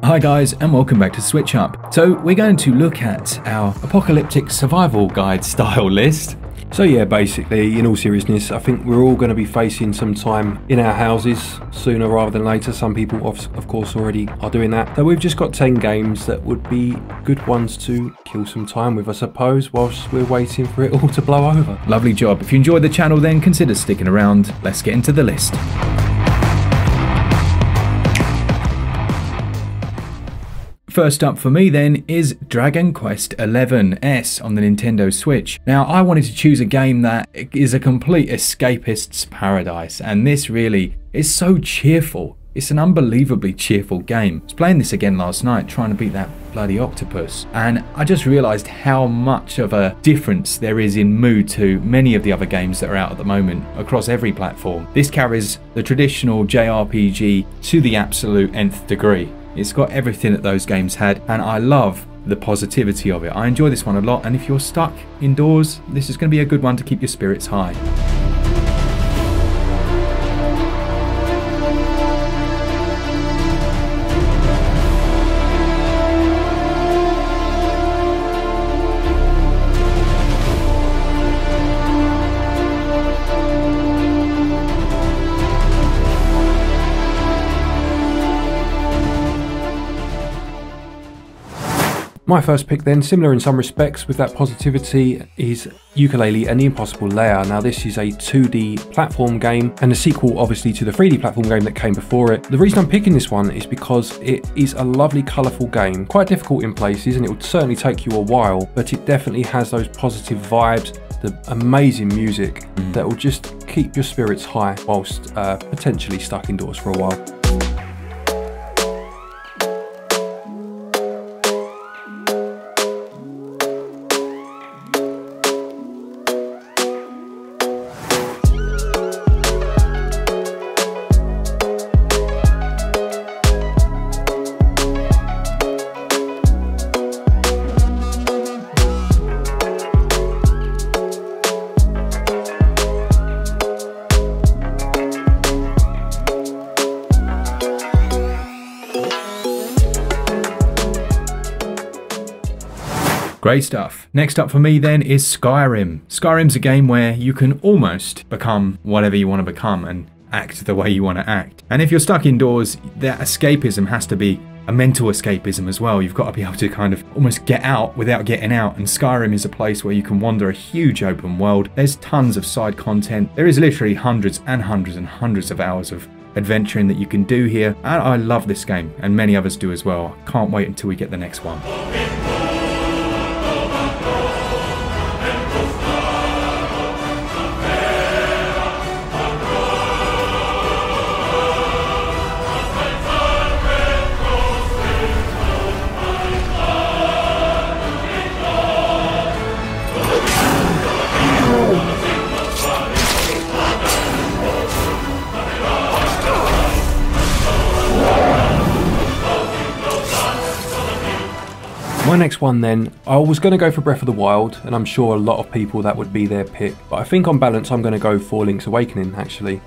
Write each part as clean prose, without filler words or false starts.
Hi guys, and welcome back to Switch Up. So we're going to look at our apocalyptic survival guide style list. So yeah, basically, in all seriousness, I think we're all going to be facing some time in our houses sooner rather than later. Some people, of course, already are doing that. So we've just got 10 games that would be good ones to kill some time with, I suppose, whilst we're waiting for it all to blow over. Lovely job. If you enjoyed the channel, then consider sticking around. Let's get into the list. First up for me then is Dragon Quest XI S on the Nintendo Switch. Now I wanted to choose a game that is a complete escapist's paradise, and this really is so cheerful. It's an unbelievably cheerful game. I was playing this again last night trying to beat that bloody octopus, and I just realised how much of a difference there is in mood to many of the other games that are out at the moment across every platform. This carries the traditional JRPG to the absolute nth degree. It's got everything that those games had, and I love the positivity of it. I enjoy this one a lot, and if you're stuck indoors, this is going to be a good one to keep your spirits high. My first pick then, similar in some respects with that positivity, is Yooka-Laylee and the Impossible Lair. Now this is a 2D platform game and a sequel obviously to the 3D platform game that came before it. The reason I'm picking this one is because it is a lovely colourful game, quite difficult in places, and it would certainly take you a while, but it definitely has those positive vibes, the amazing music that will just keep your spirits high whilst potentially stuck indoors for a while. Great stuff. Next up for me then is Skyrim. Skyrim's a game where you can almost become whatever you want to become and act the way you want to act. And if you're stuck indoors, that escapism has to be a mental escapism as well. You've got to be able to kind of almost get out without getting out, and Skyrim is a place where you can wander a huge open world. There's tons of side content. There is literally hundreds and hundreds and hundreds of hours of adventuring that you can do here, and I love this game, and many others do as well. Can't wait until we get the next one. My next one then, I was going to go for Breath of the Wild, and I'm sure a lot of people that would be their pick, but I think on balance I'm going to go for Link's Awakening actually,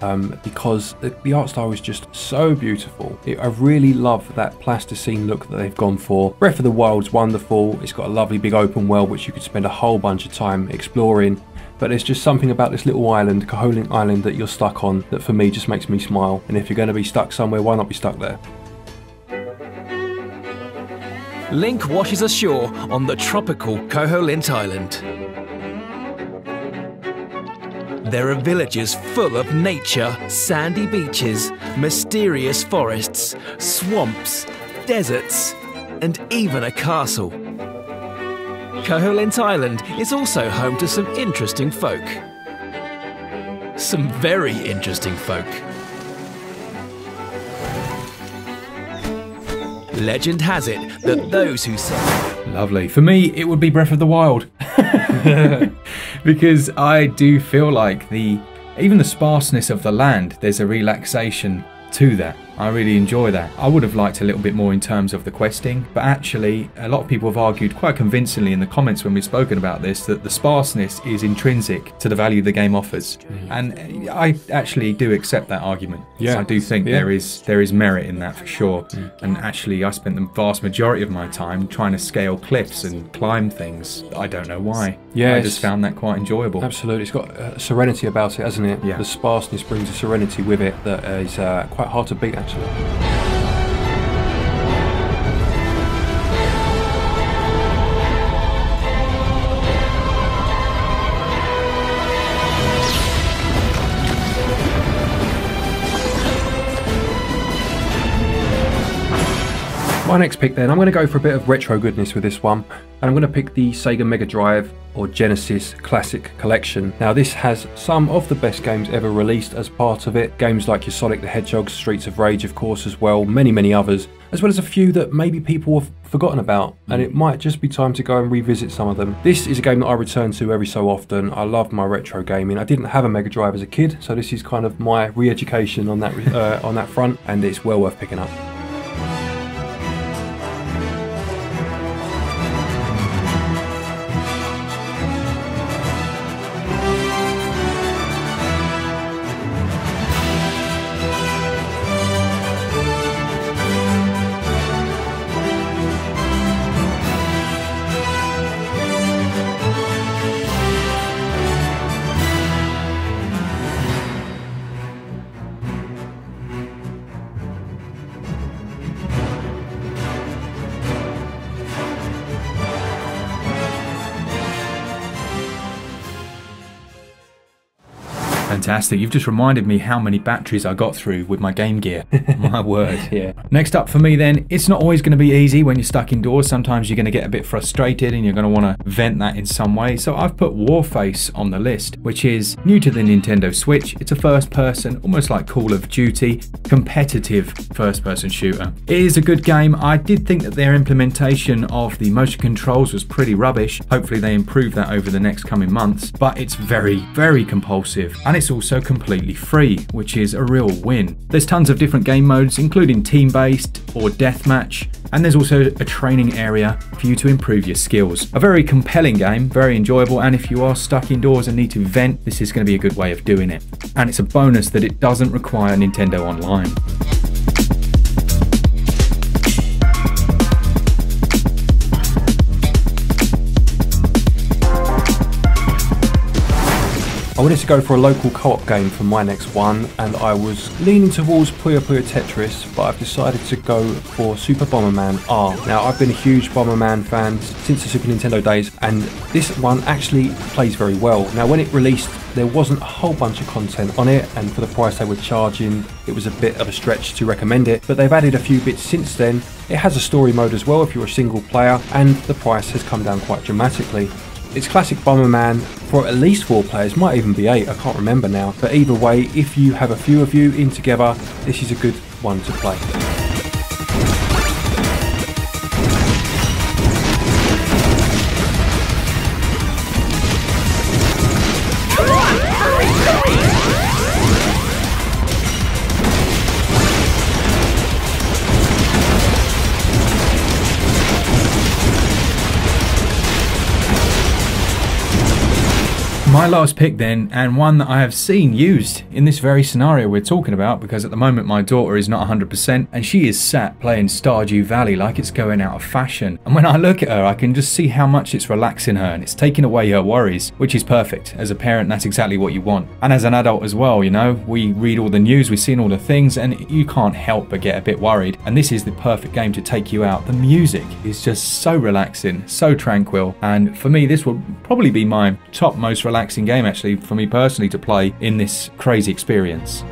because the art style is just so beautiful. I really love that plasticine look that they've gone for. Breath of the Wild's wonderful, it's got a lovely big open world which you could spend a whole bunch of time exploring, but there's just something about this little island, Koholint Island, that you're stuck on that for me just makes me smile, and if you're going to be stuck somewhere, why not be stuck there? Link washes ashore on the tropical Koholint Island. There are villages full of nature, sandy beaches, mysterious forests, swamps, deserts, and even a castle. Koholint Island is also home to some interesting folk. Some very interesting folk. Legend has it that those who say... Lovely. For me, it would be Breath of the Wild. Because I do feel like even the sparseness of the land, there's a relaxation to that. I really enjoy that. I would have liked a little bit more in terms of the questing, but actually a lot of people have argued quite convincingly in the comments when we've spoken about this that the sparseness is intrinsic to the value the game offers. And I actually do accept that argument. Yeah. I do think there is merit in that for sure. And actually I spent the vast majority of my time trying to scale cliffs and climb things. I don't know why. Yeah, I just found that quite enjoyable. Absolutely, it's got a serenity about it, hasn't it? Yeah. The sparseness brings a serenity with it that is quite hard to beat, actually. My next pick then, I'm going to go for a bit of retro goodness with this one, and I'm going to pick the Sega Mega Drive or Genesis Classic Collection. Now this has some of the best games ever released as part of it, games like your Sonic the Hedgehog, Streets of Rage of course as well, many others, as well as a few that maybe people have forgotten about, and it might just be time to go and revisit some of them. This is a game that I return to every so often. I love my retro gaming. I didn't have a Mega Drive as a kid, so this is kind of my re-education on that front, and it's well worth picking up. Fantastic. You've just reminded me how many batteries I got through with my Game Gear. My word. Yeah. Next up for me then, it's not always going to be easy when you're stuck indoors. Sometimes you're going to get a bit frustrated and you're going to want to vent that in some way. So I've put Warface on the list, which is new to the Nintendo Switch. It's a first-person, almost like Call of Duty, competitive first-person shooter. It is a good game. I did think that their implementation of the motion controls was pretty rubbish. Hopefully they improve that over the next coming months, but it's very compulsive, and it's also completely free, which is a real win. There's tons of different game modes, including team-based or deathmatch, and there's also a training area for you to improve your skills. A very compelling game, very enjoyable, and if you are stuck indoors and need to vent, this is going to be a good way of doing it. And it's a bonus that it doesn't require Nintendo Online. I wanted to go for a local co-op game for my next one, and I was leaning towards Puyo Puyo Tetris, but I've decided to go for Super Bomberman R. Now, I've been a huge Bomberman fan since the Super Nintendo days, and this one actually plays very well. Now, when it released, there wasn't a whole bunch of content on it, and for the price they were charging, it was a bit of a stretch to recommend it, but they've added a few bits since then. It has a story mode as well if you're a single player, and the price has come down quite dramatically. It's classic Bomberman for at least 4 players, might even be 8, I can't remember now. But either way, if you have a few of you in together, this is a good one to play. My last pick then, and one that I have seen used in this very scenario we're talking about, because at the moment my daughter is not 100% and she is sat playing Stardew Valley like it's going out of fashion. And when I look at her, I can just see how much it's relaxing her and it's taking away her worries, which is perfect. As a parent, that's exactly what you want. And as an adult as well, you know, we read all the news, we've seen all the things, and you can't help but get a bit worried. And this is the perfect game to take you out. The music is just so relaxing, so tranquil. And for me, this will probably be my top most relaxing game actually for me personally to play in this crazy experience.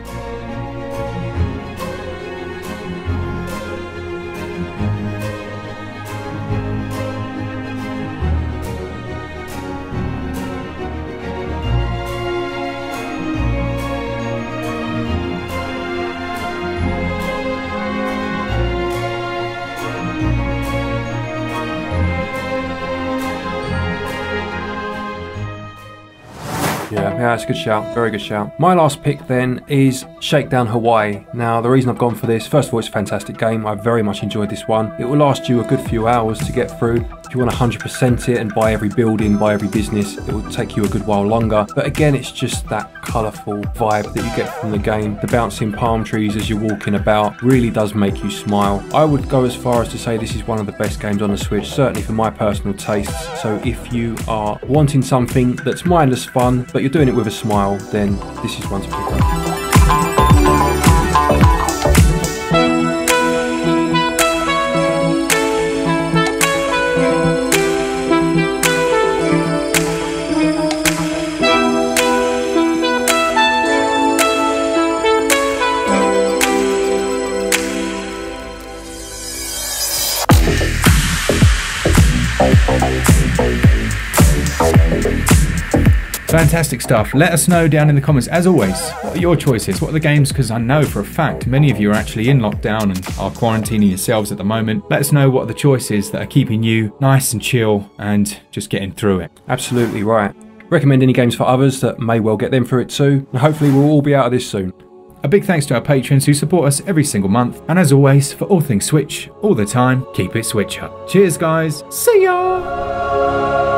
Yeah, Yeah, it's a good shout. Very good shout. My last pick then is Shakedown Hawaii. Now, the reason I've gone for this, first of all, it's a fantastic game. I very much enjoyed this one. It will last you a good few hours to get through. If you want to 100% it and buy every building, buy every business, it will take you a good while longer. But again, it's just that colourful vibe that you get from the game. The bouncing palm trees as you're walking about really does make you smile. I would go as far as to say this is one of the best games on the Switch, certainly for my personal tastes. So if you are wanting something that's mindless fun, but you're doing it with a smile, then this is one to pick up. Fantastic stuff. Let us know down in the comments, as always, what are your choices? What are the games? Because I know for a fact many of you are actually in lockdown and are quarantining yourselves at the moment. Let us know what are the choices that are keeping you nice and chill and just getting through it. Absolutely right. Recommend any games for others that may well get them through it too. And hopefully we'll all be out of this soon. A big thanks to our patrons who support us every single month. And as always, for all things Switch, all the time, keep it Switch up. Cheers, guys. See ya!